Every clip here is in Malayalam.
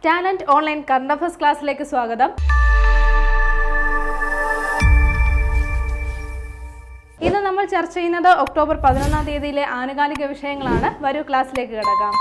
ടാലന്റ് ഓൺലൈൻ കറണ്ട് അഫയേഴ്സ് ക്ലാസ്സിലേക്ക് സ്വാഗതം. ഇന്ന് നമ്മൾ ചർച്ച ചെയ്യുന്നത് ഒക്ടോബർ 11-ാം തീയതിയിലെ ആനുകാലിക വിഷയങ്ങളാണ്. വരൂ ക്ലാസ്സിലേക്ക് കിടക്കാം.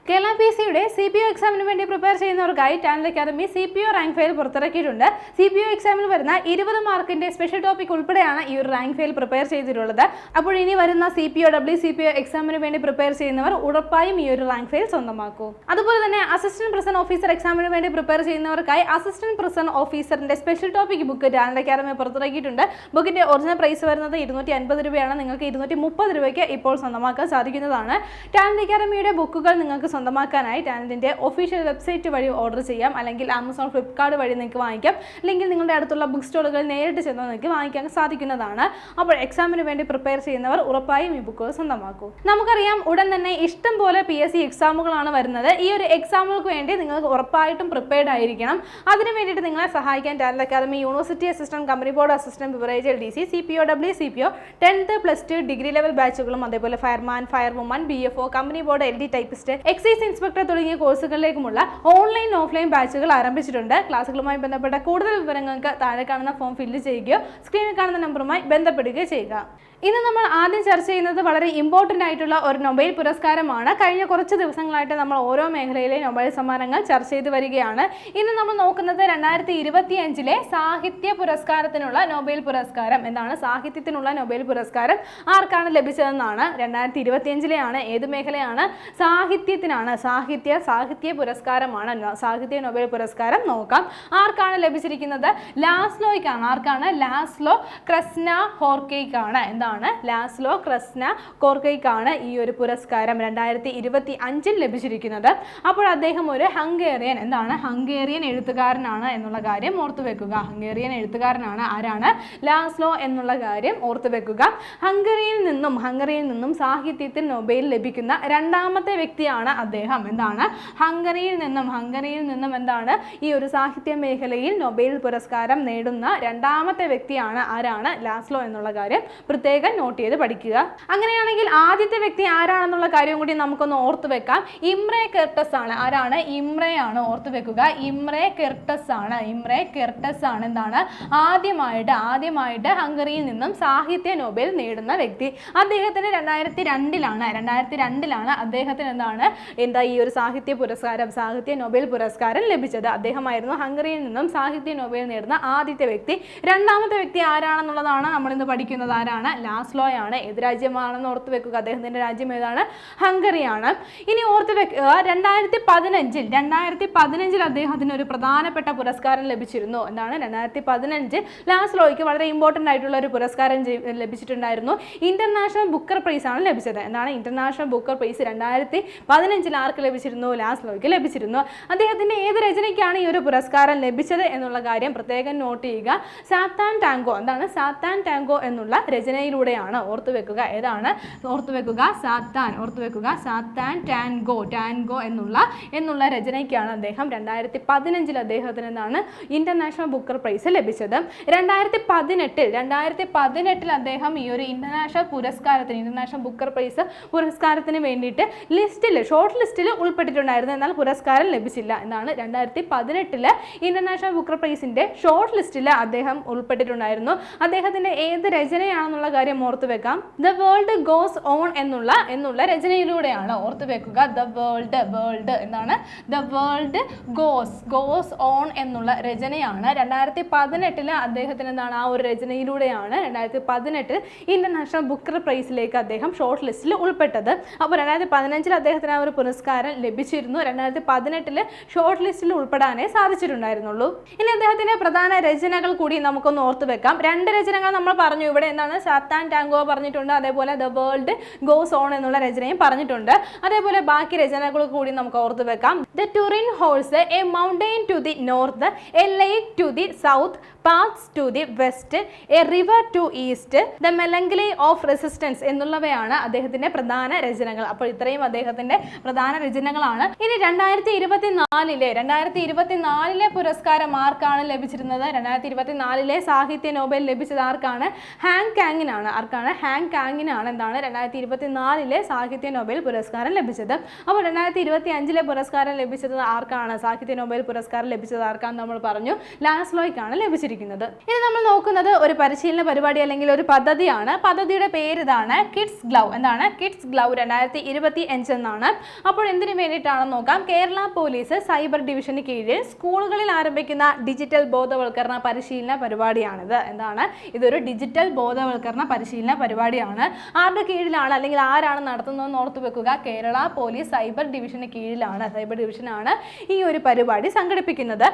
കേരള PSCയുടെ CPO എക്സാമിന് വേണ്ടി പ്രിപ്പയർ ചെയ്യുന്നവർക്കായി Talent Academy CPO rank file പുറത്തിറക്കിയിട്ടുണ്ട്. CPO എക്സാമിൽ വരുന്ന 20 മാർക്കിന്റെ സ്പെഷ്യൽ ടോപ്പിക് ഉൾപ്പെടെയാണ് ഈ ഒരു റാങ്ക് ഫയൽ പ്രിപ്പയർ ചെയ്തിട്ടുള്ളത്. അപ്പോൾ ഇനി വരുന്ന CPO WCPO എക്സാമിന് വേണ്ടി പ്രിപ്പയർ ചെയ്യുന്നവർ ഉറപ്പായും ഈ ഒരു റാങ്ക് ഫയൽ സ്വന്തമാക്കൂ. അതുപോലെ തന്നെ അസിസ്റ്റന്റ് പ്രിസൺ ഓഫീസർ എക്സാമിന് വേണ്ടി പ്രിപ്പയർ ചെയ്യുന്നവർക്കായി അസിസ്റ്റന്റ് പ്രിസൺ ഓഫീസറിന്റെ special topic book Talent Academy പുറത്തിറക്കിയിട്ടുണ്ട്. ബുക്കിന്റെ ഒറിജിനൽ പ്രൈസ് വരുന്നത് 250 രൂപയാണ്. നിങ്ങൾക്ക് 230 രൂപയ്ക്ക് ഇപ്പോൾ സ്വന്തമാക്കാൻ സാധിക്കുന്നതാണ്. ടാലന്റ് അക്കാദമിയുടെ ബുക്കുകൾ നിങ്ങൾക്ക് സ്വന്തമാക്കാനായി ടാലന്റിന്റെ ഒഫീഷ്യൽ വെബ്സൈറ്റ് വഴി ഓർഡർ ചെയ്യാം, അല്ലെങ്കിൽ ആമസോൺ, ഫ്ലിപ്കാർട്ട് വഴി നിങ്ങൾക്ക് വാങ്ങിക്കാം, അല്ലെങ്കിൽ നിങ്ങളുടെ അടുത്തുള്ള ബുക്ക് സ്റ്റോളുകൾ നേരിട്ട് ചെന്ന് നിങ്ങൾക്ക് വാങ്ങിക്കാൻ സാധിക്കുന്നതാണ്. അപ്പോൾ എക്സാമിന് വേണ്ടി പ്രിപ്പയർ ചെയ്യുന്നവർ ഉറപ്പായും ഈ ബുക്കുകൾ സ്വന്തമാക്കൂ. നമുക്കറിയാം, ഉടൻ തന്നെ ഇഷ്ടം പോലെ PSC എക്സാമുകളാണ് വരുന്നത്. ഈ ഒരു എക്സാമുകൾക്ക് വേണ്ടി നിങ്ങൾക്ക് ഉറപ്പായിട്ടും പ്രിപ്പയർഡ് ആയിരിക്കണം. അതിന് വേണ്ടിയിട്ട് നിങ്ങളെ സഹായിക്കാൻ Talent Academy university assistant, company board assistant, beverage LDC, CPO WCPO 10th +2 degree level ബാച്ചുകളും, അതേപോലെ fireman, firewoman, BFO, company board LD typist, excise inspector തുടങ്ങിയ കോഴ്സുകളിലേക്കുമുള്ള ഓൺലൈൻ ഓഫ്ലൈൻ ബാച്ചുകൾ ആരംഭിച്ചിട്ടുണ്ട്. ക്ലാസുകളുമായി ബന്ധപ്പെട്ട കൂടുതൽ വിവരങ്ങൾക്ക് താഴെ കാണുന്ന ഫോം ഫില്ല് ചെയ്യുകയോ സ്ക്രീനിൽ കാണുന്ന നമ്പറുമായി ബന്ധപ്പെടുകയോ ചെയ്യുക. ഇന്ന് നമ്മൾ ആദ്യം ചർച്ച ചെയ്യുന്നത് വളരെ ഇമ്പോർട്ടൻ്റ് ആയിട്ടുള്ള ഒരു നൊബേൽ പുരസ്കാരമാണ്. കഴിഞ്ഞ കുറച്ച് ദിവസങ്ങളായിട്ട് നമ്മൾ ഓരോ മേഖലയിലെ നൊബേൽ സമ്മാനങ്ങൾ ചർച്ച ചെയ്ത് വരികയാണ്. ഇന്ന് നമ്മൾ നോക്കുന്നത് 2025 സാഹിത്യ പുരസ്കാരത്തിനുള്ള നൊബേൽ പുരസ്കാരം. എന്താണ് സാഹിത്യത്തിനുള്ള നൊബേൽ പുരസ്കാരം ആർക്കാണ് ലഭിച്ചതെന്നാണ്. 2025 ഏത് മേഖലയാണ്? സാഹിത്യത്തിനാണ്. സാഹിത്യ പുരസ്കാരമാണ്. സാഹിത്യ നൊബേൽ പുരസ്കാരം നോക്കാം. ആർക്കാണ് ലഭിച്ചിരിക്കുന്നത്? ലാസ്ലോയ്ക്കാണ്. ആർക്കാണ്? ലാസ്ലോ ക്രസ്നഹോർക്കയ്ക്കാണ്. എന്താണ്? ലാസ്ലോ ക്രസ്നഹോർക്കയ്ക്കാണ് ഈ ഒരു പുരസ്കാരം 2025 ലഭിച്ചിരിക്കുന്നത്. അപ്പോൾ അദ്ദേഹം ഒരു ഹംഗേറിയൻ, എന്താണ്, ഹംഗേറിയൻ എഴുത്തുകാരനാണ് എന്നുള്ള കാര്യം ഓർത്തു വെക്കുക. ഹംഗേറിയൻ എഴുത്തുകാരനാണ്. ആരാണ്? ലാസ്ലോ എന്നുള്ള കാര്യം ഓർത്തു വെക്കുക. ഹംഗറിയിൽ നിന്നും സാഹിത്യത്തിൽ നൊബേൽ ലഭിക്കുന്ന രണ്ടാമത്തെ വ്യക്തിയാണ് അദ്ദേഹം. എന്താണ്? ഹംഗറിയിൽ നിന്നും എന്താണ് ഈ ഒരു സാഹിത്യ മേഖലയിൽ നൊബേൽ പുരസ്കാരം നേടുന്ന രണ്ടാമത്തെ വ്യക്തിയാണ്. ആരാണ്? ലാസ്ലോ എന്നുള്ള കാര്യം പ്രത്യേകം നോട്ട് ചെയ്ത് പഠിക്കുക. അങ്ങനെയാണെങ്കിൽ ആദ്യത്തെ വ്യക്തി ആരാണെന്നുള്ള കാര്യം കൂടി നമുക്കൊന്ന് ഓർത്തു വെക്കാം. ഇമ്രെ കെർട്ടസ് ആണ്. ആരാണ്? ഇമ്രെയാണ്. ഓർത്തു വെക്കുക. ഇമ്രെ കെർട്ടസ് ആണ്. എന്താണ്? ആദ്യമായിട്ട് ഹംഗറിയിൽ നിന്നും സാഹിത്യ നൊബേൽ നേടുന്ന വ്യക്തി. അദ്ദേഹത്തിന് 2002 അദ്ദേഹത്തിന് ഈ ഒരു സാഹിത്യ നൊബേൽ പുരസ്കാരം ലഭിച്ചത്. അദ്ദേഹമായിരുന്നു ഹംഗറിയിൽ നിന്നും സാഹിത്യ നൊബേൽ നേടുന്ന ആദ്യത്തെ വ്യക്തി. രണ്ടാമത്തെ വ്യക്തി ആരാണെന്നുള്ളതാണ് നമ്മൾ ഇന്ന് പഠിക്കുന്നത്. ആരാണ്? ലാസ്ലോയാണ്. ഏത് രാജ്യമാണെന്ന് ഓർത്തു വെക്കുക. അദ്ദേഹത്തിന്റെ രാജ്യം ഏതാണ്? ഹംഗറിയാണ്. ഇനി ഓർത്തു വെക്കുക, 2015 അദ്ദേഹത്തിന് ഒരു പ്രധാനപ്പെട്ട പുരസ്കാരം ലഭിച്ചിരുന്നു. എന്താണ്? 2015 ലാസ്ലോയ്ക്ക് വളരെ ഇമ്പോർട്ടൻ്റ് ആയിട്ടുള്ള ഒരു പുരസ്കാരം ലഭിച്ചിട്ടുണ്ടായിരുന്നു. ഇന്റർനാഷണൽ ബുക്കർ പ്രൈസ് ആണ് ലഭിച്ചത്. എന്താണ്? ഇന്റർനാഷണൽ ബുക്കർ പ്രൈസ് 2015 ആർക്ക് ലഭിച്ചിരുന്നു? ലാസ്ലോയ്ക്ക് ലഭിച്ചിരുന്നു. അദ്ദേഹത്തിന്റെ ഏത് രചനയ്ക്കാണ് ഈ ഒരു പുരസ്കാരം ലഭിച്ചത് എന്നുള്ള കാര്യം പ്രത്യേകം നോട്ട് ചെയ്യുക. സാത്താൻ ടാങ്കോ. എന്താണ്? സാത്താൻ ടാങ്കോ എന്നുള്ള രചനയിലൂടെയാണ്. ഓർത്തു വെക്കുക. ഏതാണ്? ഓർത്തു വെക്കുക. സാത്താൻ ടാങ്കോ എന്നുള്ള രചനയ്ക്കാണ് അദ്ദേഹം 2015 അദ്ദേഹത്തിന് എന്താണ് ഇന്റർനാഷണൽ ബുക്കർ പ്രൈസ് ലഭിച്ചത്. 2018 അദ്ദേഹം ഈ ഒരു ഇന്റർനാഷണൽ ബുക്കർ പ്രൈസ് പുരസ്കാരത്തിന് വേണ്ടിയിട്ട് ഷോർട്ട് ലിസ്റ്റിൽ ഉൾപ്പെട്ടിട്ടുണ്ടായിരുന്നു. എന്നാൽ പുരസ്കാരം ലഭിച്ചില്ല. എന്നാണ് 2018 ഇന്റർനാഷണൽ ബുക്കർ പ്രൈസിന്റെ ഷോർട്ട് ലിസ്റ്റിൽ അദ്ദേഹം ഉൾപ്പെട്ടിട്ടുണ്ടായിരുന്നു. അദ്ദേഹത്തിന്റെ ഏത് രചനയാണെന്നുള്ള കാര്യം ഓർത്തു വെക്കാം. ദ വേൾഡ് ഗോസ് ഓൺ എന്നുള്ള രചനയിലൂടെയാണ്. ഓർത്തു വെക്കുക. ദ വേൾഡ് എന്താണ്? ദ വേൾഡ് ഗോസ് ഓൺ എന്നുള്ള രചനയാണ് 2018 അദ്ദേഹത്തിന് എന്താണ് ആ ഒരു രചനയിലൂടെയാണ് 2018 ഇന്റർനാഷണൽ ബുക്കർ പ്രൈസിലേക്ക് അദ്ദേഹം ഷോർട്ട് ലിസ്റ്റിൽ ഉൾപ്പെട്ടത്. അപ്പോൾ 2015 അദ്ദേഹത്തിന് ആ ഒരു പുരസ്കാരം ലഭിച്ചിരുന്നു. 2018 ഷോർട്ട് ലിസ്റ്റിൽ ഉൾപ്പെടാനേ സാധിച്ചിട്ടുണ്ടായിരുന്നുള്ളൂ. ഇനി അദ്ദേഹത്തിന്റെ പ്രധാന രചനകൾ കൂടി നമുക്കൊന്ന് ഓർത്തു വെക്കാം. 2 രചനകൾ നമ്മൾ പറഞ്ഞു ഇവിടെ. എന്താണ്? സാത്താൻ ടാങ്കോ പറഞ്ഞിട്ടുണ്ട്, അതേപോലെ ദ വേൾഡ് ഗോസ് ഓൺ എന്നുള്ള രചനയും പറഞ്ഞിട്ടുണ്ട്. അതേപോലെ ബാക്കി രചനകൾ കൂടി നമുക്ക് ഓർത്തു വെക്കാം. The Turin horse, a mountain to the north, a lake to the south, paths to the west, a river to east, the melancholy of resistance എന്നുള്ളവയാണ് അദ്ദേഹത്തിന്റെ പ്രധാന രചനകൾ. അപ്പോൾ ഇത്രയും അദ്ദേഹത്തിന്റെ പ്രധാന രചനകളാണ്. ഇനി 2024 പുരസ്കാരം ആർക്കാണ് ലഭിച്ചിരുന്നത്? 2024 സാഹിത്യ നോബൽ ലഭിച്ചത് ആർക്കാണ്? ഹാങ് കാങ്ങിനാണ്. ആർക്കാണ്? ഹാങ് കാങ്ങിനാണ് എന്താണ് 2024 സാഹിത്യ നോബൽ പുരസ്കാരം ലഭിച്ചത്. അപ്പോൾ 2025 പുരസ്കാരം ലഭിച്ചത് ആർക്കാണ്? സാഹിത്യ നോബൽ പുരസ്കാരം ലഭിച്ചത് ആർക്കാന്ന് നമ്മൾ പറഞ്ഞു, ലാസ്ലോയ്ക്കാണ് ലഭിച്ചിരിക്കുന്നത്. ഇനി നമ്മൾ നോക്കുന്നത് ഒരു പരിശീലന പരിപാടി അല്ലെങ്കിൽ ഒരു പദ്ധതിയാണ്. പദ്ധതിയുടെ പേര് ഇതാണ് കിഡ്സ് ഗ്ലൗ. എന്താണ്? കിഡ്സ് ഗ്ലൗ 2025 എന്നാണ്. അപ്പോൾ എന്തിനു വേണ്ടിയിട്ടാണെന്ന് നോക്കാം. കേരള പോലീസ് സൈബർ ഡിവിഷന് കീഴിൽ സ്കൂളുകളിൽ ആരംഭിക്കുന്ന ഡിജിറ്റൽ ബോധവൽക്കരണ പരിശീലന പരിപാടിയാണിത്. എന്താണ്? ഇതൊരു ഡിജിറ്റൽ ബോധവൽക്കരണ പരിശീലന പരിപാടിയാണ്. ആരുടെ കീഴിലാണ് അല്ലെങ്കിൽ ആരാണ് നടത്തുന്നതെന്ന് ഓർത്തു വെക്കുക. കേരള പോലീസ് സൈബർ ഡിവിഷന് കീഴിലാണ്. സൈബർ ഡിവിഷനാണ് ഈ ഒരു പരിപാടി സംഘടിപ്പിക്കുന്നത്.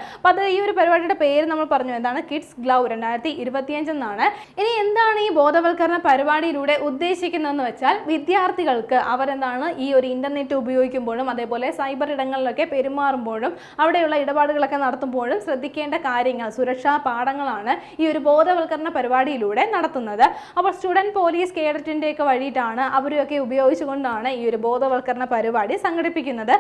ഈ ഒരു പരിപാടിയുടെ പേര് നമ്മൾ പറഞ്ഞു, എന്താണ്? കിഡ്സ് ഗ്ലൗ 2025 എന്നാണ്. ഇനി എന്താണ് ഈ ബോധവൽക്കരണ പരിപാടിയിലൂടെ ഉദ്ദേശിക്കുന്നതെന്ന് വെച്ചാൽ, വിദ്യാർത്ഥികൾക്ക് അവരെന്താണ് ഈ ഒരു ഇന്റർനെറ്റ് ഉപയോഗിക്കുമ്പോഴും അതേപോലെ സൈബർ ഇടങ്ങളിലൊക്കെ പെരുമാറുമ്പോഴും അവിടെയുള്ള ഇടപാടുകളൊക്കെ നടത്തുമ്പോഴും ശ്രദ്ധിക്കേണ്ട കാര്യങ്ങൾ, സുരക്ഷാ പാഠങ്ങളാണ് ഈ ഒരു ബോധവൽക്കരണ പരിപാടിയിലൂടെ നടത്തുന്നത്. അപ്പോൾ സ്റ്റുഡൻറ് പോലീസ് കേഡറ്റിന്റെ ഒക്കെ വഴിയിട്ടാണ് അവരെയൊക്കെ ഉപയോഗിച്ചുകൊണ്ടാണ് ഈ ഒരു ബോധവൽക്കരണ പരിപാടി സംഘടിപ്പിക്കുന്നത്.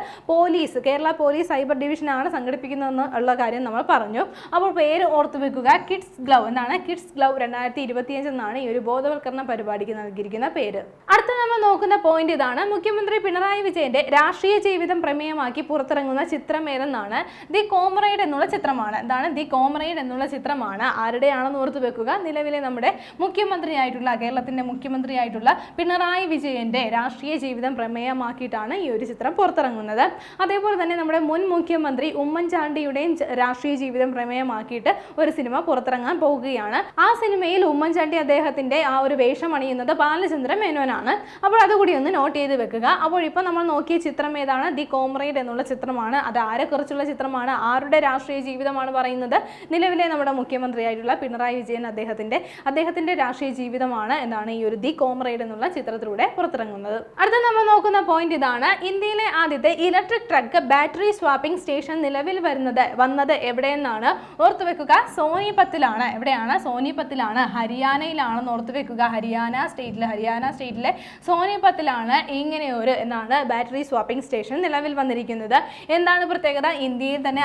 കേരള പോലീസ് സൈബർ ഡിവിഷനാണ് സംഘടിപ്പിക്കുന്നതെന്ന് ഉള്ള കാര്യം നമ്മൾ പറഞ്ഞു. അപ്പോൾ പേര് ഓർത്തു വെക്കുക, കിഡ്സ് ഗ്ലൗ. എന്താണ്? കിഡ്സ് ഗ്ലൗ 2025 എന്നാണ് ഈ ഒരു ബോധവൽക്കരണ പരിപാടിക്ക് നൽകിയിരിക്കുന്ന പേര്. അടുത്ത നമ്മൾ നോക്കുന്ന പോയിന്റ് ഇതാണ്. മുഖ്യമന്ത്രി പിണറായി വിജയന്റെ രാഷ്ട്രീയ ജീവിതം പ്രമേയമാക്കി പുറത്തിറങ്ങുന്ന ചിത്രം ഏതെന്നാണ്? ദി കോമ്രേഡ് എന്നുള്ള ചിത്രമാണ്. എന്താണ്? ദി കോമ്രേഡ് എന്നുള്ള ചിത്രമാണ്. ആരുടെയാണെന്ന് ഓർത്തു വെക്കുക. നിലവിലെ നമ്മുടെ മുഖ്യമന്ത്രിയായിട്ടുള്ള, കേരളത്തിന്റെ മുഖ്യമന്ത്രിയായിട്ടുള്ള പിണറായി വിജയന്റെ രാഷ്ട്രീയ ജീവിതം പ്രമേയമാക്കിയിട്ടാണ് ഈ ഒരു ചിത്രം പുറത്തിറങ്ങുന്നത്. അതേപോലെ തന്നെ നമ്മുടെ മുൻ മുഖ്യമന്ത്രി ഉമ്മൻചാണ്ടിയുടെയും രാഷ്ട്രീയ ജീവിതം പ്രമേയമാക്കിയിട്ട് ഒരു സിനിമ പുറത്തിറങ്ങാൻ പോകുകയാണ്. ആ സിനിമയിൽ ഉമ്മൻചാണ്ടി അദ്ദേഹത്തിന്റെ ആ ഒരു വേഷം അണിയുന്നത് ബാലചന്ദ്ര മേനോനാണ്. അപ്പോൾ അതുകൂടി ഒന്ന് നോട്ട് ചെയ്ത് വെക്കുക. അപ്പോൾ ഇപ്പോൾ നമ്മൾ നോക്കിയ ചിത്രം ഏതാണ്? ദി കോമ്രേഡ് എന്നുള്ള ചിത്രമാണ്. അത് ആരെക്കുറിച്ചുള്ള ചിത്രമാണ്? ആരുടെ രാഷ്ട്രീയ ജീവിതമാണ് പറയുന്നത്? നിലവിലെ നമ്മുടെ മുഖ്യമന്ത്രിയായിട്ടുള്ള പിണറായി വിജയൻ അദ്ദേഹത്തിന്റെ രാഷ്ട്രീയ ജീവിതമാണ് എന്താണ് ഈ ഒരു ദി കോമ്രേഡ് എന്നുള്ള ചിത്രത്തിലൂടെ പുറത്തിറങ്ങുന്നത്. അടുത്ത നമ്മൾ നോക്കുന്ന പോയിന്റ് ഇതാണ്. ഇന്ത്യയിലെ ആദ്യത്തെ electric truck battery swapping station നിലവിൽ വന്നത് എവിടെയെന്നാണ്? ഓർത്തു വെക്കുക, സോനിപത്തിലാണ്. എവിടെയാണ്? സോനിപത്തിലാണ്, ഹരിയാനയിലാണെന്ന് ഓർത്തു വെക്കുക. ഹരിയാന സ്റ്റേറ്റിലെ സോനിപത്തിലാണ് ഇങ്ങനെ ഒരു എന്താണ് ബാറ്ററി സ്വാപ്പിംഗ് സ്റ്റേഷൻ നിലവിൽ വന്നിരിക്കുന്നത്. എന്താണ് പ്രത്യേകത? ഇന്ത്യയിൽ തന്നെ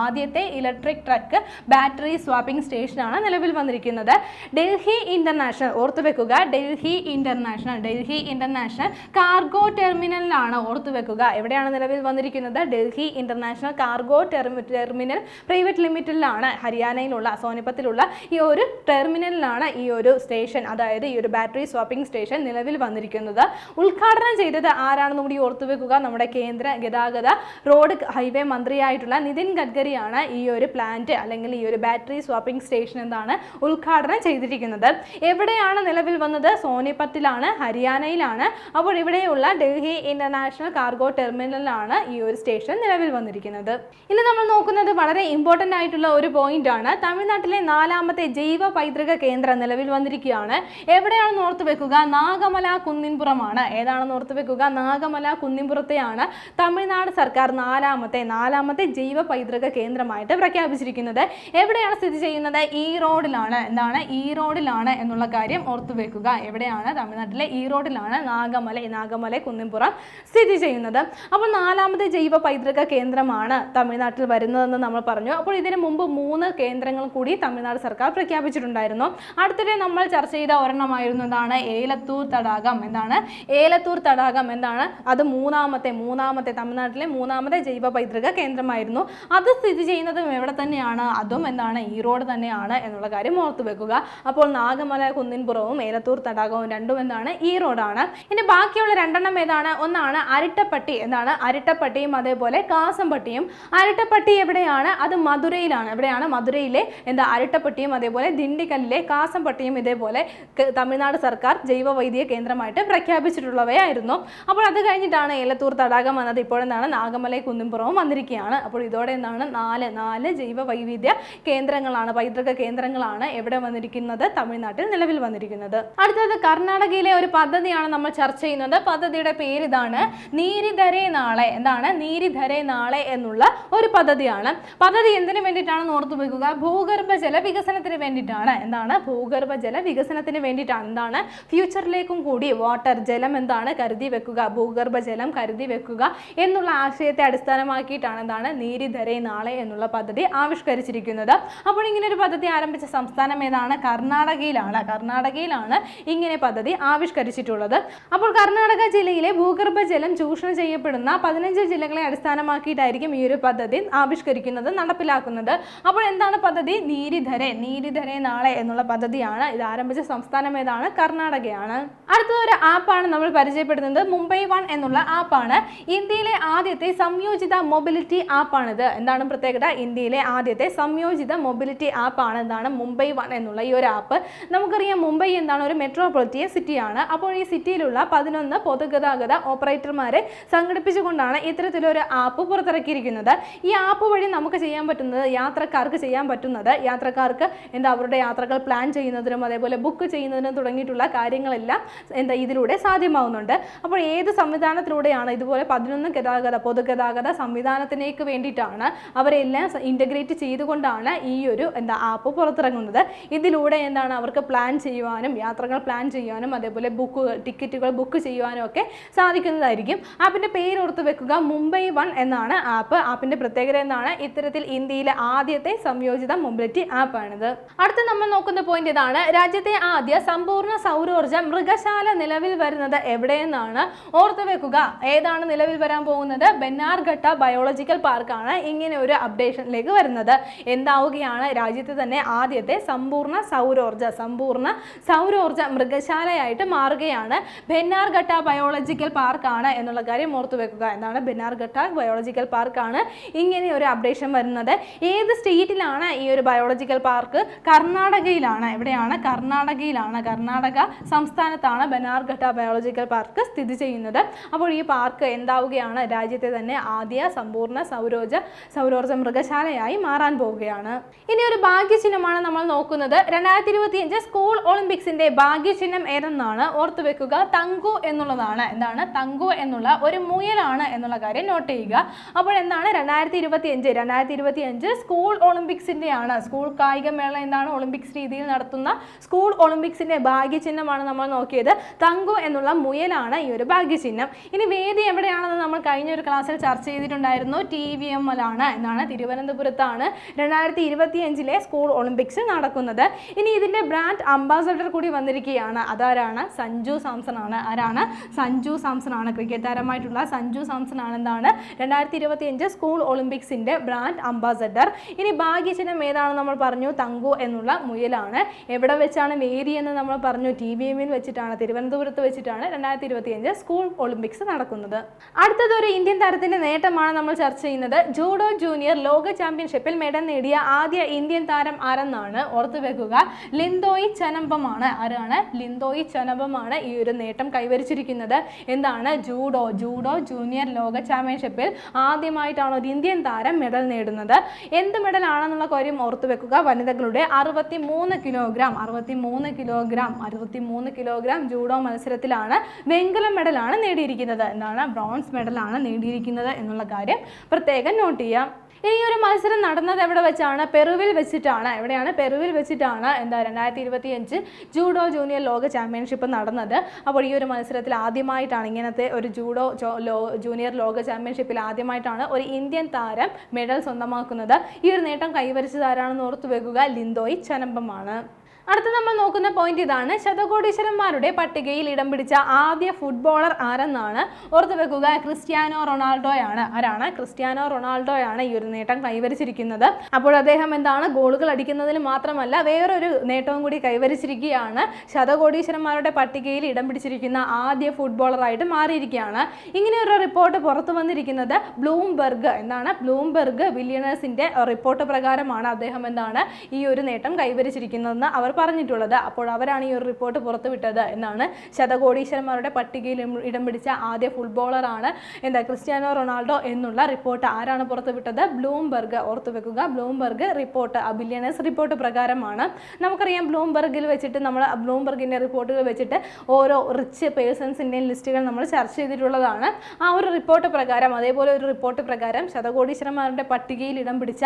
ആദ്യത്തെ ഇലക്ട്രിക് ട്രക്ക് ബാറ്ററി സ്വാപ്പിംഗ് സ്റ്റേഷനാണ് നിലവിൽ വന്നിരിക്കുന്നത്. ഡൽഹി ഇന്റർനാഷണൽ, ഓർത്തു വെക്കുക, ഡൽഹി ഇന്റർനാഷണൽ കാർഗോ ടെർമിനലിലാണ്. ഓർത്തു വെക്കുക, എവിടെയാണ് നിലവിൽ വന്നിരിക്കുന്നത്? Delhi international cargo terminal private ലിമിറ്റഡിലാണ്, ഹരിയാനയിലുള്ള സോനിപത്തിലുള്ള ഈ ഒരു ടെർമിനലിലാണ് ഈ ഒരു സ്റ്റേഷൻ, അതായത് ഈ ഒരു ബാറ്ററി സ്വാപ്പിംഗ് സ്റ്റേഷൻ നിലവിൽ വന്നിരിക്കുന്നത്. ഉദ്ഘാടനം ചെയ്തത് ആരാണെന്ന് കൂടി ഓർത്തു വെക്കുക. നമ്മുടെ കേന്ദ്ര ഗതാഗത റോഡ് ഹൈവേ മന്ത്രിയായിട്ടുള്ള നിതിൻ ഗഡ്കരിയാണ് ഈ ഒരു പ്ലാന്റ് അല്ലെങ്കിൽ ഈ ഒരു ബാറ്ററി സ്വാപ്പിംഗ് സ്റ്റേഷൻ എന്താണ് ഉദ്ഘാടനം ചെയ്തിരിക്കുന്നത്. എവിടെയാണ് നിലവിൽ വന്നത്? സോനിപത്തിലാണ്, ഹരിയാനയിലാണ്. അപ്പോൾ ഇവിടെയുള്ള ഡൽഹി ഇന്റർനാഷണൽ കാർഗോ ടെർമിനലിലാണ് ഈ ഒരു സ്റ്റേഷൻ നിലവിൽ വന്നിരിക്കുന്നത്. ഇനി നമ്മൾ നോക്കുന്നത് വളരെ ഇമ്പോർട്ടന്റ് ആയിട്ടുള്ള ഒരു പോയിന്റ് ആണ്. തമിഴ്നാട്ടിലെ 4ാമത്തെ ജൈവ പൈതൃക കേന്ദ്രം നിലവിൽ വന്നിരിക്കുകയാണ്. എവിടെയാണെന്ന് ഓർത്തു വെക്കുക? നാഗമല കുന്നിൻപുറമാണ്. ഏതാണെന്ന് ഓർത്തു വെക്കുക? നാഗമല കുന്നിൻപുറത്തെയാണ് തമിഴ്നാട് സർക്കാർ 4ാമത്തെ ജൈവ പൈതൃക കേന്ദ്രമായിട്ട് പ്രഖ്യാപിച്ചിരിക്കുന്നത്. എവിടെയാണ് സ്ഥിതി ചെയ്യുന്നത്? ഈറോഡിലാണ്. എന്താണ്? ഈറോഡിലാണ് എന്നുള്ള കാര്യം ഓർത്തു വെക്കുക. എവിടെയാണ്? തമിഴ്നാട്ടിലെ ഈറോഡിലാണ് നാഗമല കുന്നിൻപുറം സ്ഥിതി ചെയ്യുന്നത്. അപ്പോൾ 4ാമത്തെ ജൈവ പൈതൃക കേന്ദ്രമാണ് തമിഴ്നാട്ടിൽ വരുന്നതെന്ന് നമ്മൾ പറഞ്ഞു. അപ്പോൾ ഇതിനു മുമ്പ് 3 കേന്ദ്രങ്ങൾ കൂടി തമിഴ്നാട് സർക്കാർ പ്രഖ്യാപിച്ചിട്ടുണ്ടായിരുന്നു. അടുത്തിടെ നമ്മൾ ചർച്ച ചെയ്ത ഒരെണ്ണമായിരുന്നു എന്താണ്? ഏലത്തൂർ തടാകം. എന്താണ്? ഏലത്തൂർ തടാകം എന്താണ്? അത് മൂന്നാമത്തെ തമിഴ്നാട്ടിലെ 3ാമത്തെ ജൈവ പൈതൃക കേന്ദ്രമായിരുന്നു. അത് സ്ഥിതി ചെയ്യുന്നതും എവിടെ തന്നെയാണ്? അതും എന്താണ്? ഈറോഡ് തന്നെയാണ് എന്നുള്ള കാര്യം ഓർത്തു വെക്കുക. അപ്പോൾ നാഗമല കുന്നിൻപുറവും ഏലത്തൂർ തടാകവും രണ്ടും എന്താണ്? ഈറോഡാണ്. ഇനി ബാക്കിയുള്ള 2 ഏതാണ്? ഒന്നാണ് അരിട്ടപ്പട്ടി. എന്താണ്? അരിട്ടപ്പട്ടിയും അതേപോലെ കാസംപട്ടിയും. അരിട്ടപ്പട്ടി എവിടെയാണ്? അത് മധുരയിലാണ്. എവിടെയാണ്? മധുരയിലെ അരിട്ടപ്പട്ടിയും അതേപോലെ ദിണ്ടിക്കല്ലിലെ പട്ടിയും ഇതേപോലെ തമിഴ്നാട് സർക്കാർ ജൈവവൈദ്യ കേന്ദ്രമായിട്ട് പ്രഖ്യാപിച്ചിട്ടുള്ളവയായിരുന്നു. അപ്പോൾ അത് കഴിഞ്ഞിട്ടാണ് ഏലത്തൂർ തടാകം വന്നത്. ഇപ്പോഴെന്താണ് നാഗമലൈ കുന്നിൻപുറവും വന്നിരിക്കുകയാണ്. അപ്പോൾ ഇതോടെ എന്താണ് നാല് ജൈവവൈവിധ്യ കേന്ദ്രങ്ങളാണ്, പൈതൃക കേന്ദ്രങ്ങളാണ് എവിടെ വന്നിരിക്കുന്നത്, തമിഴ്നാട്ടിൽ നിലവിൽ വന്നിരിക്കുന്നത്. അടുത്തത് കർണാടകയിലെ ഒരു പദ്ധതിയാണ് നമ്മൾ ചർച്ച ചെയ്യുന്നത്. പദ്ധതിയുടെ പേര് ഇതാണ് നീരിധരേ നാളെ. എന്താണ് നീരിധരേ നാളെ എന്നുള്ള ഒരു പദ്ധതിയാണ്. പദ്ധതി എന്തിനു വേണ്ടിയിട്ടാണ് ഓർത്തു വെക്കുക? ഭൂഗർഭജല വികസനത്തിന് വേണ്ടിയിട്ടാണ്. എന്താണ് ഭൂഗർഭജല വികസനത്തിന് വേണ്ടിയിട്ടാണ്. എന്താണ് ഫ്യൂച്ചറിലേക്കും കൂടി വാട്ടർ ജലം എന്താണ് കരുതി വെക്കുക, ഭൂഗർഭജലം കരുതി വെക്കുക എന്നുള്ള ആശയത്തെ അടിസ്ഥാനമാക്കിയിട്ടാണ് എന്താണ് നീരിധരേ നാളെ എന്നുള്ള പദ്ധതി ആവിഷ്കരിച്ചിരിക്കുന്നത്. അപ്പോൾ ഇങ്ങനെ ഒരു പദ്ധതി ആരംഭിച്ച സംസ്ഥാനം ഏതാണ്? കർണാടകയിലാണ് ഇങ്ങനെ പദ്ധതി ആവിഷ്കരിച്ചിട്ടുള്ളത്. അപ്പോൾ കർണാടക ജില്ലയിലെ ഭൂഗർഭജലം ചൂഷണം ചെയ്യപ്പെടുന്ന 15 ജില്ലകളെ അടിസ്ഥാനമാക്കിയിട്ടായിരിക്കും ഈ ഒരു പദ്ധതി ആവിഷ്കരിക്കുന്നത്, നടപ്പിലാക്കുന്നത്. അപ്പോൾ എന്താണ് പദ്ധതി? നീരിധരേ നാളെ എന്നുള്ള പദ്ധതിയാണ്. ഇത് ആരംഭിച്ച സംസ്ഥാനം ഏതാണ്? കർണാടകയാണ്. അടുത്തൊരു ആപ്പാണ് നമ്മൾ പരിചയപ്പെടുന്നത്. മുംബൈ 1 എന്നുള്ള ആപ്പാണ്. ഇന്ത്യയിലെ ആദ്യത്തെ സംയോജിത മൊബിലിറ്റി ആപ്പാണിത്. എന്താണ് പ്രത്യേകത? ഇന്ത്യയിലെ ആദ്യത്തെ സംയോജിത മൊബിലിറ്റി ആപ്പാണ് എന്താണ് മുംബൈ 1 എന്നുള്ള ഈ ഒരു ആപ്പ്. നമുക്കറിയാം മുംബൈ എന്താണ് ഒരു മെട്രോപൊളിറ്റൻ സിറ്റിയാണ്. അപ്പോൾ ഈ സിറ്റിയിലുള്ള 11 പൊതുഗതാഗത ഓപ്പറേറ്റർമാരെ സംഘടിപ്പിച്ചുകൊണ്ടാണ് ഇത്തരത്തിലൊരു ആപ്പ് പുറത്തിറക്കിയിരിക്കുന്നത്. ഈ ആപ്പ് വഴി നമുക്ക് ചെയ്യാൻ പറ്റുന്നത്, യാത്രക്കാർക്ക് ചെയ്യാൻ പറ്റുന്നത്, യാത്രക്കാർക്ക് അവരുടെ യാത്രകൾ പ്ലാൻ ചെയ്യുന്നതിനും അതേപോലെ ബുക്ക് ചെയ്യുന്നതിനും തുടങ്ങിയിട്ടുള്ള കാര്യങ്ങളെല്ലാം ഇതിലൂടെ സാധ്യമാവുന്നുണ്ട്. അപ്പോൾ ഏത് സംവിധാനത്തിലൂടെയാണ് ഇതുപോലെ 11 പൊതുഗതാഗത സംവിധാനത്തിലേക്ക് വേണ്ടിയിട്ടാണ് അവരെല്ലാം ഇൻ്റഗ്രേറ്റ് ചെയ്തുകൊണ്ടാണ് ഈ ഒരു ആപ്പ് പുറത്തിറങ്ങുന്നത്. ഇതിലൂടെ അവർക്ക് പ്ലാൻ ചെയ്യുവാനും യാത്രകൾ പ്ലാൻ ചെയ്യാനും അതേപോലെ ടിക്കറ്റുകൾ ബുക്ക് ചെയ്യുവാനും ഒക്കെ സാധിക്കുന്നതായിരിക്കും. ആപ്പിൻ്റെ പേര് ഓർത്ത് വെക്കുക, മുംബൈ 1 എന്നാണ് ആപ്പ്. ആപ്പിൻ്റെ പ്രത്യേകത എന്താണ്? ഇത്തരത്തിൽ ഇന്ത്യയിലെ ആദ്യത്തെ സംയോജിത മൊബിലിറ്റി ആപ്പാണിത്. അടുത്ത നമ്മൾ നോക്കുന്ന പോയിന്റ് ഇതാണ്. രാജ്യത്തെ ആദ്യ സമ്പൂർണ്ണ സൗരോർജ്ജ മൃഗശാല നിലവിൽ വരുന്നത് എവിടെയെന്നാണ് ഓർത്ത് വെക്കുക. ഏതാണ് നിലവിൽ വരാൻ പോകുന്നത്? ബെന്നാർഘട്ട ബയോളജിക്കൽ പാർക്കാണ് ഇങ്ങനെ ഒരു അപ്ഡേഷനിലേക്ക് വരുന്നത്. എന്താവുകയാണ്? രാജ്യത്തെ തന്നെ ആദ്യത്തെ സമ്പൂർണ്ണ സൗരോർജ്ജ മൃഗശാലയായിട്ട് മാറുകയാണ്. ബെന്നാർഘട്ട ബയോളജിക്കൽ പാർക്കാണ് എന്നുള്ള കാര്യം ഓർത്തു വെക്കുക. എന്താണ് ബെന്നാർഘട്ട ബയോളജിക്കൽ പാർക്കാണ് ഇങ്ങനെ ഒരു അപ്ഡേഷൻ വരുന്നത്. ഏത് സ്റ്റേറ്റിലാണ് ഈ ഒരു ബയോളജിക്കൽ പാർക്ക്? കർണാടകയിലാണ്. എവിടെയാണ്? കർണാടകയിലാണ്. കർണാടക സംസ്ഥാനത്താണ് ബെന്നാർഘട്ട ബയോളജിക്കൽ പാർക്ക് സ്ഥിതി ചെയ്യുന്നത്. അപ്പോൾ ഈ പാർക്ക് എന്താവുകയാണ്? രാജ്യത്തെ തന്നെ ആദ്യ സമ്പൂർണ്ണ സൗരോർജ്ജ മൃഗശാലയായി മാറാൻ പോവുകയാണ്. ഇനി ഒരു ഭാഗ്യചിഹ്നമാണ് നമ്മൾ നോക്കുന്നത്. 2025 സ്കൂൾ ഒളിമ്പിക്സിന്റെ ഭാഗ്യചിഹ്നം ഏതെന്നാണ് ഓർത്തു വെക്കുക. തങ്കു എന്നുള്ളതാണ്. എന്താണ്? തങ്കു എന്നുള്ള ഒരു മുയലാണ് എന്നുള്ള കാര്യം നോട്ട് ചെയ്യുക. അപ്പോൾ എന്താണ് 2025 സ്കൂൾ ഒളിമ്പിക്സിന്റെ ആണ്. സ്കൂൾ കായികമേള എന്താണ് ഒളിമ്പിക്സ് രീതിയിൽ നടത്തുന്ന സ്കൂൾ ഒളിമ്പിക്സിന്റെ ഭാഗ്യചിഹ്നമാണ് നമ്മൾ നോക്കിയത്. തങ്കു എന്നുള്ള മുയലാണ് ഈ ഒരു ഭാഗ്യചിഹ്നം. ഇനി വേദി എവിടെയാണെന്ന് നമ്മൾ കഴിഞ്ഞ ഒരു ക്ലാസ്സിൽ ചർച്ച ചെയ്തിട്ടുണ്ടായിരുന്നു. TVML ആണ്. എന്താണ്? തിരുവനന്തപുരത്താണ് 2025 സ്കൂൾ ഒളിമ്പിക്സ് നടക്കുന്നത്. ഇനി ഇതിന്റെ ബ്രാൻഡ് അംബാസഡർ കൂടി വന്നിരിക്കുകയാണ്. അതാരാണ്? സഞ്ജു സാംസൺ ആണ്. ആരാണ്? സഞ്ജു സാംസൺ ആണ്. ക്രിക്കറ്റ് താരമായിട്ടുള്ള സഞ്ജു സാംസൺ ആണ് എന്താണ് 2025 സ്കൂൾ ഒളിമ്പിക്സിന്റെ ബ്രാൻഡ് അംബാസഡർ. ഇനി ഭാഗ്യചിഹ്നം ഏതാണ് നമ്മൾ പറഞ്ഞു? തങ്കു എന്നുള്ള മുയലാണ്. എവിടെ വെച്ചാണ് വേദി എന്ന് നമ്മൾ പറഞ്ഞു? TVMൽ വെച്ചിട്ടാണ്, തിരുവനന്തപുരത്ത് വെച്ചിട്ടാണ് 2025 സ്കൂൾ ഒളിമ്പിക്സ് നടക്കുന്നത്. അടുത്തത് ഒരു ഇന്ത്യൻ താരത്തിന്റെ നേട്ടമാണ് നമ്മൾ ചർച്ച ചെയ്യുന്നത്. ജൂഡോ ജൂനിയർ ലോക ചാമ്പ്യൻഷിപ്പിൽ മെഡൽ നേടിയ ആദ്യ ഇന്ത്യൻ താരം ആരെന്നാണ് ഓർത്തു വെക്കുക. ലിന്തോയി ചനമ്പമാണ്. ആരാണ്? ലിന്തോയി ചനമ്പമാണ് ഈ ഒരു നേട്ടം കൈവരിച്ചിരിക്കുന്നത്. എന്താണ്? ജൂഡോ ജൂനിയർ ലോക ചാമ്പ്യൻഷിപ്പിൽ ആദ്യമായിട്ടാണ് ഒരു ഇന്ത്യൻ താരം മെഡൽ നേടുന്നത്. എന്ത് മെഡൽ ആണെന്നുള്ള കാര്യം ഓർത്തു വെക്കുക. വനിതകളുടെ 63 കിലോഗ്രാം ജൂഡോ മത്സരത്തിലാണ് വെങ്കല മെഡലാണ് നേടിയിരിക്കുന്നത്. എന്താണ്? ബ്രോൺസ് മെഡലാണ് നേടിയിരിക്കുന്നത് എന്നുള്ള കാര്യം പ്രത്യേകം നോട്ട് ചെയ്യാം. ഇനി ഒരു മത്സരം നടന്നത് എവിടെ വെച്ചാണ്? പെറുവിൽ വെച്ചിട്ടാണ്. എവിടെയാണ്? പെറുവിൽ വെച്ചിട്ടാണ് 2025 ജൂഡോ ജൂനിയർ ലോക ചാമ്പ്യൻഷിപ്പ് നടന്നത്. അപ്പോൾ ഈ ഒരു മത്സരത്തിൽ ആദ്യമായിട്ടാണ് ഇങ്ങനത്തെ ഒരു ജൂനിയർ ലോക ചാമ്പ്യൻഷിപ്പിൽ ആദ്യമായിട്ടാണ് ഒരു ഇന്ത്യൻ താരം മെഡൽ സ്വന്തമാക്കുന്നത്. ഈ ഒരു നേട്ടം കൈവരിച്ചത് ആരാണെന്ന് ഓർത്തു വെക്കുക. ലിന്തോയി ചനമ്പമാണ്. അടുത്ത നമ്മൾ നോക്കുന്ന പോയിന്റ് ഇതാണ്. ശതകോടീശ്വരന്മാരുടെ പട്ടികയിൽ ഇടം പിടിച്ച ആദ്യ ഫുട്ബോളർ ആരെന്നാണ് ഓർത്തു വെക്കുക. ക്രിസ്ത്യാനോ റൊണാൾഡോയാണ്. ആരാണ്? ക്രിസ്ത്യാനോ റൊണാൾഡോയാണ് ഈ ഒരു നേട്ടം കൈവരിച്ചിരിക്കുന്നത്. അപ്പോൾ അദ്ദേഹം എന്താണ്? ഗോളുകൾ അടിക്കുന്നതിൽ മാത്രമല്ല വേറൊരു നേട്ടവും കൂടി കൈവരിച്ചിരിക്കുകയാണ്. ശതകോടീശ്വരന്മാരുടെ പട്ടികയിൽ ഇടം പിടിച്ചിരിക്കുന്ന ആദ്യ ഫുട്ബോളറായിട്ട് മാറിയിരിക്കുകയാണ്. ഇങ്ങനെ ഒരു റിപ്പോർട്ട് പുറത്തു വന്നിരിക്കുന്നത് ബ്ലൂംബെർഗ് ബില്യണേഴ്സിന്റെ റിപ്പോർട്ട് പ്രകാരമാണ് അദ്ദേഹം ഈ ഒരു നേട്ടം കൈവരിച്ചിരിക്കുന്നതെന്ന് അവർ പറഞ്ഞിട്ടുള്ളത്. അപ്പോൾ അവരാണ് ഈ ഒരു റിപ്പോർട്ട് പുറത്തുവിട്ടത് എന്നാണ്. ശതകോടീശ്വരന്മാരുടെ പട്ടികയിൽ ഇടം പിടിച്ച ആദ്യ ഫുട്ബോളറാണ് ക്രിസ്ത്യാനോ റൊണാൾഡോ എന്നുള്ള റിപ്പോർട്ട് ആരാണ് പുറത്തുവിട്ടത്? ബ്ലൂംബെർഗ്. ഓർത്തു വെക്കുക, ബ്ലൂംബെർഗ് റിപ്പോർട്ട്, ബില്യണേഴ്സ് റിപ്പോർട്ട് പ്രകാരമാണ്. നമുക്കറിയാം ബ്ലൂംബെർഗിൽ വെച്ചിട്ട് ബ്ലൂംബെർഗിന്റെ റിപ്പോർട്ടുകൾ വെച്ചിട്ട് ഓരോ റിച്ച് പേഴ്സൺസിൻ്റെയും ലിസ്റ്റുകൾ നമ്മൾ ചർച്ച ചെയ്തിട്ടുള്ളതാണ്. ആ ഒരു റിപ്പോർട്ട് പ്രകാരം, അതേപോലെ ഒരു റിപ്പോർട്ട് പ്രകാരം ശതകോടീശ്വരന്മാരുടെ പട്ടികയിൽ ഇടം പിടിച്ച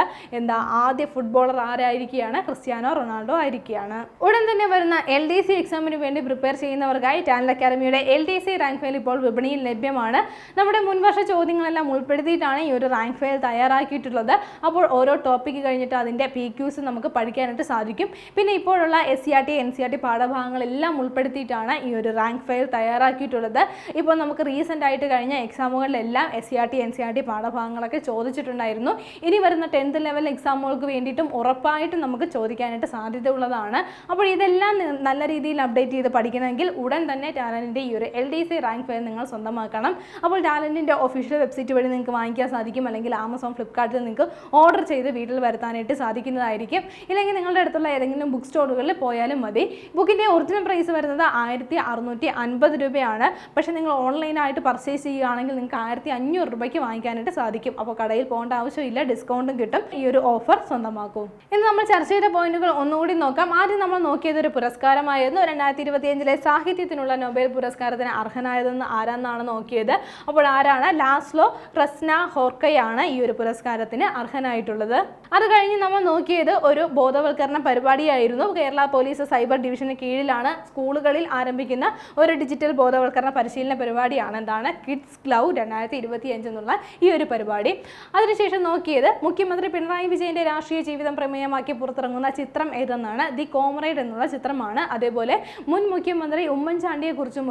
ആദ്യ ഫുട്ബോളർ ആരായിരിക്കുകയാണ്? ക്രിസ്ത്യാനോ റൊണാൾഡോ ആയിരിക്കുകയാണ്. ഉടൻ തന്നെ വരുന്ന LDC എക്സാമിന് വേണ്ടി പ്രിപ്പയർ ചെയ്യുന്നവർക്കായി ടാലന്റ് അക്കാദമിയുടെ LDC റാങ്ക് ഫയൽ ഇപ്പോൾ വിപണിയിൽ ലഭ്യമാണ്. നമ്മുടെ മുൻവർഷ ചോദ്യങ്ങളെല്ലാം ഉൾപ്പെടുത്തിയിട്ടാണ് ഈ ഒരു റാങ്ക് ഫയൽ തയ്യാറാക്കിയിട്ടുള്ളത്. അപ്പോൾ ഓരോ ടോപ്പിക്ക് കഴിഞ്ഞിട്ട് അതിൻ്റെ PQs നമുക്ക് പഠിക്കാനായിട്ട് സാധിക്കും. പിന്നെ ഇപ്പോഴുള്ള SCRT NCRT പാഠഭാഗങ്ങളെല്ലാം ഉൾപ്പെടുത്തിയിട്ടാണ് ഈ ഒരു റാങ്ക് ഫയൽ തയ്യാറാക്കിയിട്ടുള്ളത്. ഇപ്പോൾ നമുക്ക് റീസെൻ്റ് ആയിട്ട് കഴിഞ്ഞ എക്സാമുകളിലെല്ലാം SCRT NCRT പാഠഭാഗങ്ങളൊക്കെ ചോദിച്ചിട്ടുണ്ടായിരുന്നു. ഇനി വരുന്ന 10th ലെവൽ എക്സാമുകൾക്ക് വേണ്ടിയിട്ടും ഉറപ്പായിട്ടും നമുക്ക് ചോദിക്കാനായിട്ട് സാധ്യത ഉള്ളതാണ്. അപ്പോൾ ഇതെല്ലാം നല്ല രീതിയിൽ അപ്ഡേറ്റ് ചെയ്ത് പഠിക്കണമെങ്കിൽ ഉടൻ തന്നെ ടാലന്റിൻ്റെ ഈ ഒരു LDC റാങ്ക് ഫയൽ നിങ്ങൾ സ്വന്തമാക്കണം. അപ്പോൾ ടാലന്റിൻ്റെ ഒഫീഷ്യൽ വെബ്സൈറ്റ് വഴി നിങ്ങൾക്ക് വാങ്ങിക്കാൻ സാധിക്കും, അല്ലെങ്കിൽ Amazon, Flipkartൽ നിങ്ങൾക്ക് ഓർഡർ ചെയ്ത് വീട്ടിൽ വരുത്താനായിട്ട് സാധിക്കുന്നതായിരിക്കും. ഇല്ലെങ്കിൽ നിങ്ങളുടെ അടുത്തുള്ള ഏതെങ്കിലും ബുക്ക് സ്റ്റോറുകളിൽ പോയാലും മതി. ബുക്കിൻ്റെ ഒറിജിനൽ പ്രൈസ് വരുന്നത് 1650 രൂപയാണ്. പക്ഷേ നിങ്ങൾ ഓൺലൈനായിട്ട് പർച്ചേസ് ചെയ്യുകയാണെങ്കിൽ നിങ്ങൾക്ക് 1500 രൂപയ്ക്ക് വാങ്ങിക്കാനായിട്ട് സാധിക്കും. അപ്പോൾ കടയിൽ പോകേണ്ട ആവശ്യമില്ല, ഡിസ്കൗണ്ടും കിട്ടും. ഈ ഒരു ഓഫർ സ്വന്തമാക്കും. ഇന്ന് നമ്മൾ ചർച്ച ചെയ്ത പോയിന്റുകൾ ഒന്നുകൂടി നോക്കാം. ആദ്യം നമ്മൾ നോക്കിയത് ഒരു പുരസ്കാരമായിരുന്നു. 2025 സാഹിത്യത്തിനുള്ള നൊബേൽ പുരസ്കാരത്തിന് അർഹനായതെന്ന് ആരാന്നാണ് നോക്കിയത്. അപ്പോൾ ആരാണ്? ലാസ്ലോ ക്രസ്നാഹോർക്കയാണ് ഈ ഒരു പുരസ്കാരത്തിന് അർഹനായിട്ടുള്ളത്. അത് കഴിഞ്ഞ് നമ്മൾ നോക്കിയത് ഒരു ബോധവൽക്കരണ പരിപാടിയായിരുന്നു. കേരള പോലീസ് സൈബർ ഡിവിഷന് കീഴിലാണ് സ്കൂളുകളിൽ ആരംഭിക്കുന്ന ഒരു ഡിജിറ്റൽ ബോധവൽക്കരണ പരിശീലന പരിപാടിയാണ് കിഡ്സ് ഗ്ലൗ 2025 എന്നുള്ള ഈ ഒരു പരിപാടി. അതിനുശേഷം നോക്കിയത് മുഖ്യമന്ത്രി പിണറായി വിജയന്റെ രാഷ്ട്രീയ ജീവിതം പ്രമേയമാക്കി പുറത്തിറങ്ങുന്ന ചിത്രം ഏതെന്നാണ്. ദി കോമ്രേഡ് എന്നുള്ള ചിത്രമാണ്. അതേപോലെ മുൻ മുഖ്യമന്ത്രി ഉമ്മൻചാണ്ടിയെ കുറിച്ചും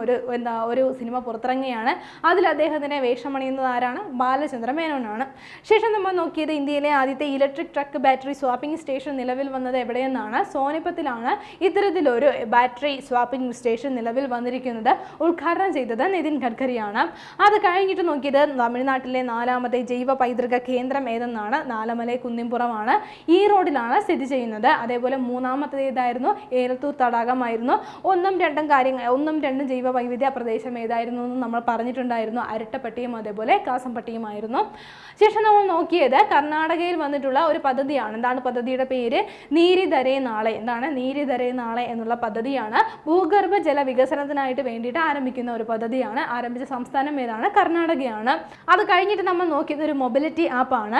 ഒരു സിനിമ പുറത്തിറങ്ങുകയാണ്. അതിൽ അദ്ദേഹത്തിനെ വേഷമണിയുന്നത് ആരാണ്? ബാലചന്ദ്ര മേനോനാണ്. ശേഷം നമ്മൾ നോക്കിയത് ഇന്ത്യയിലെ ആദ്യത്തെ electric truck battery swapping station നിലവിൽ വന്നത് എവിടെയെന്നാണ്. സോനിപ്പത്തിലാണ് ഇത്തരത്തിലൊരു ബാറ്ററി സ്വാപ്പിംഗ് സ്റ്റേഷൻ നിലവിൽ വന്നിരിക്കുന്നത്. ഉദ്ഘാടനം ചെയ്തത് നിതിൻ ഗഡ്കരിയാണ്. അത് കഴിഞ്ഞിട്ട് നോക്കിയത് തമിഴ്നാട്ടിലെ 4ാമത്തെ ജൈവ പൈതൃക കേന്ദ്രം ഏതെന്നാണ്. നാലമലൈ കുന്നിൻപുറമാണ്. ഈ റോഡിലാണ് സ്ഥിതി ചെയ്യുന്നത്. അതേപോലെ 3ാമത്തേതായിരുന്നു ഏലത്തൂർ തടാകമായിരുന്നു. 1ഉം 2ഉം ജൈവ വൈവിധ്യ പ്രദേശം ഏതായിരുന്നു എന്ന് നമ്മൾ പറഞ്ഞിട്ടുണ്ടായിരുന്നു. അരട്ടപ്പട്ടിയും അതേപോലെ കാസംപട്ടിയുമായിരുന്നു. ശേഷം നമ്മൾ നോക്കിയത് കർണാടകയിൽ വന്നിട്ടുള്ള ഒരു പദ്ധതിയാണ്. എന്താണ് പദ്ധതിയുടെ പേര്? നീരിധരേ നാളെ. നീരിധരേ നാളെ എന്നുള്ള പദ്ധതിയാണ്. ഭൂഗർഭ ജല വികസനത്തിനായിട്ട് വേണ്ടിയിട്ട് ആരംഭിക്കുന്ന ഒരു പദ്ധതിയാണ്. ആരംഭിച്ച സംസ്ഥാനം ഏതാണ്? കർണാടകയാണ്. അത് കഴിഞ്ഞിട്ട് നമ്മൾ നോക്കിയത് ഒരു മൊബിലിറ്റി ആപ്പാണ്.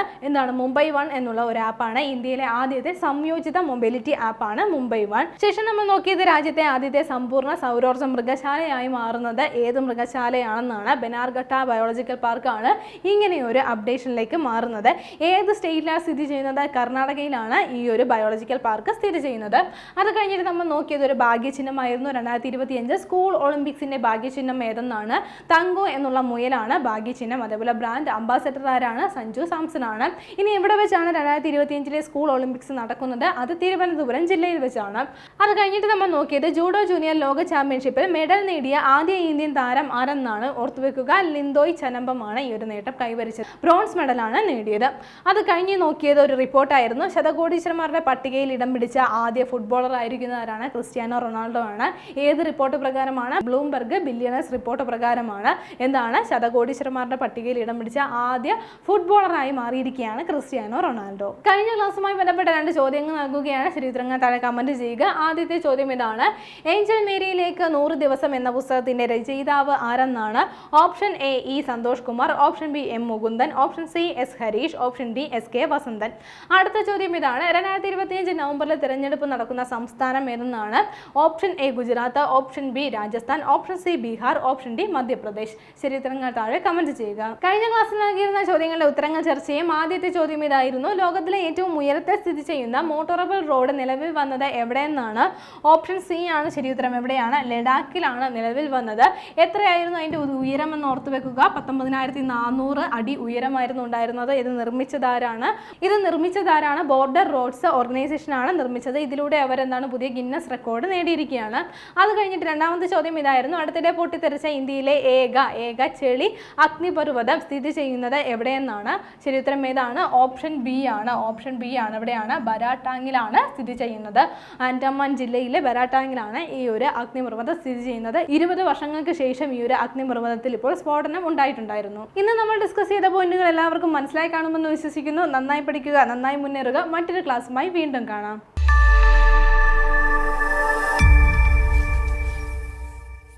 മുംബൈ 1 എന്നുള്ള ഒരു ആപ്പാണ്. ഇന്ത്യയിലെ ആദ്യത്തെ സംയോജിത മൊബിലിറ്റി ആപ്പാണ് മുംബൈ 1. ശേഷം നമ്മൾ നോക്കിയത് രാജ്യത്തെ ആദ്യത്തെ സമ്പൂർണ്ണ സൗരോർജ്ജ മൃഗശാലയായി മാറുന്നത് ഏത് മൃഗശാലയാണെന്നാണ്. ബനാർഘട്ട ബയോളജിക്കൽ പാർക്കാണ് ഇങ്ങനെ ഒരു അപ്ഡേഷനിലേക്ക് മാറുന്നത്. ഏത് സ്റ്റേറ്റിലാണ് സ്ഥിതി ചെയ്യുന്നത്? കർണാടകയിലാണ് ഈ ഒരു ബയോളജിക്കൽ പാർക്ക് സ്ഥിതി ചെയ്യുന്നത്. അത് കഴിഞ്ഞിട്ട് നമ്മൾ നോക്കിയത് ഒരു ഭാഗ്യചിഹ്നമായിരുന്നു. 2025 സ്കൂൾ ഒളിമ്പിക്സിന്റെ ഭാഗ്യചിഹ്നം ഏതെന്നാണ്. തങ്കോ എന്നുള്ള മുയലാണ് ഭാഗ്യചിഹ്നം. അതേപോലെ ബ്രാൻഡ് അംബാസഡർ ആരാണ്? സഞ്ജു സാംസൺ ആണ്. ഇനി എവിടെ വെച്ചാണ് 2025 സ്കൂൾ ഒളിമ്പിക്സ് നടക്കുന്നത്? അത് തിരുവനന്തപുരം ജില്ലയിൽ വെച്ചാണ്. അത് കഴിഞ്ഞിട്ട് നമ്മൾ നോക്കിയത് ജൂഡോ ജൂനിയർ ലോക ചാമ്പ്യൻഷിപ്പിൽ മെഡൽ നേടിയ ആദ്യ ഇന്ത്യൻ താരം ആരെന്നാണ്. ഓർത്തുവെക്കുക, ലിന്തോയ് ചനമ്പമാണ് ഈ ഒരു നേട്ടം കൈവരിച്ചത്. ബ്രോൺസ് മെഡലാണ് നേടിയത്. അത് കഴിഞ്ഞ് നോക്കിയത് ഒരു റിപ്പോർട്ടായിരുന്നു. ശതകോടീശ്വരന്മാരുടെ പട്ടികയിൽ ഇടം പിടിച്ച ആദ്യ ഫുട്ബോളർ ആയിരിക്കുന്നവരാണ് ക്രിസ്ത്യാനോ റൊണാൾഡോ ആണ്. ഏത് റിപ്പോർട്ട് പ്രകാരമാണ്? ബ്ലൂംബെർഗ് ബില്യണേഴ്സ് റിപ്പോർട്ട് പ്രകാരമാണ്. ശതകോടീശ്വരന്മാരുടെ പട്ടികയിൽ ഇടം പിടിച്ച ആദ്യ ഫുട്ബോളറായി മാറിയിരിക്കുകയാണ് ക്രിസ്ത്യാനോ റൊണാൾഡോ. കഴിഞ്ഞ ക്ലാസ്സുമായി ബന്ധപ്പെട്ട 2 ചോദ്യങ്ങൾ നൽകുകയാണ്. ശരിയുത്തരങ്ങൾ താഴെ കമന്റ് ചെയ്യുക. ആദ്യത്തെ ചോദ്യം ഇതാണ്. ഏഞ്ചൽ മേരിയിലേക്ക് 100 ദിവസം എന്ന പുസ്തകത്തിന്റെ രചയിതാവ് ആരെന്നാണ്. Option A E Santhosh Kumar, option B M Mukundan, option C S Harish, option D S K Vasanthan. അടുത്ത ചോദ്യം ഇതാണ്. 2025 നവംബറിൽ തിരഞ്ഞെടുപ്പ് നടക്കുന്ന സംസ്ഥാനം ഏതെന്നാണ്. Option A Gujarat, option B Rajasthan, option C Bihar, option D Madhya Pradesh. ശരിയുത്തരങ്ങൾ താഴെ കമന്റ് ചെയ്യുക. കഴിഞ്ഞ ക്ലാസ്സിൽ നൽകിയിരുന്ന ചോദ്യങ്ങളുടെ ഉത്തരങ്ങൾ ചർച്ച ചെയ്യും. ആദ്യത്തെ ചോദ്യം ഇതായിരുന്നു. ലോകത്തിലെ ഏറ്റവും ഉയരത്തിൽ സ്ഥിതി ചെയ്യുന്ന മോട്ടോറബിൾ റോഡ് നിലവിൽ വന്നത് എവിടെയെന്നാണ്. ഓപ്ഷൻ സി ആണ് ശരിയുത്തരം. എവിടെയാണ്? ലഡാക്കിലാണ് നിലവിൽ വന്നത്. എത്രയായിരുന്നു അതിന്റെ ഉയരം എന്ന് ഓർത്തു വെക്കുക. 19,400 അടി ഉയരമായിരുന്നു ഉണ്ടായിരുന്നത്. ഇത് നിർമ്മിച്ചതാരാണ്? ബോർഡർ റോഡ്സ് ഓർഗനൈസേഷൻ ആണ് നിർമ്മിച്ചത്. ഇതിലൂടെ അവർ പുതിയ ഗിന്നസ് റെക്കോർഡ് നേടിയിരിക്കുകയാണ്. അത് കഴിഞ്ഞിട്ട് രണ്ടാമത്തെ ചോദ്യം ഇതായിരുന്നു. അടുത്തിടെ പൊട്ടിത്തെറിച്ച ഇന്ത്യയിലെ ഏക ചെളി അഗ്നിപർവ്വതം സ്ഥിതി ചെയ്യുന്നത് എവിടെയെന്നാണ്. ശരിയുത്തരം ഏതാണ്? ഓപ്ഷൻ ബി ആണ്. എവിടെയാണ്? ബരാട്ടാങ്ങിലാണ് സ്ഥിതി ചെയ്യുന്നത്. ആൻഡമാൻ ജില്ലയിലെ ബരാട്ടാങ്ങിലാണ് ഈ ഒരു അഗ്നിപർവ്വതം സ്ഥിതി ചെയ്യുന്നത്. 20 വർഷങ്ങൾക്ക് ശേഷം ഈ ഒരു അഗ്നിപർവ്വതത്തിൽ ഇപ്പോൾ സ്ഫോടനം ഉണ്ടായിട്ടുണ്ടായിരുന്നു. ഇന്ന് നമ്മൾ ഡിസ്കസ് ചെയ്ത പോയിന്റുകൾ എല്ലാവർക്കും മനസ്സിലായി കാണുമെന്ന് വിശ്വസിക്കുന്നു. നന്നായി പഠിക്കുക, നന്നായി മുന്നേറുക. മറ്റൊരു ക്ലാസ്സുമായി വീണ്ടും കാണാം.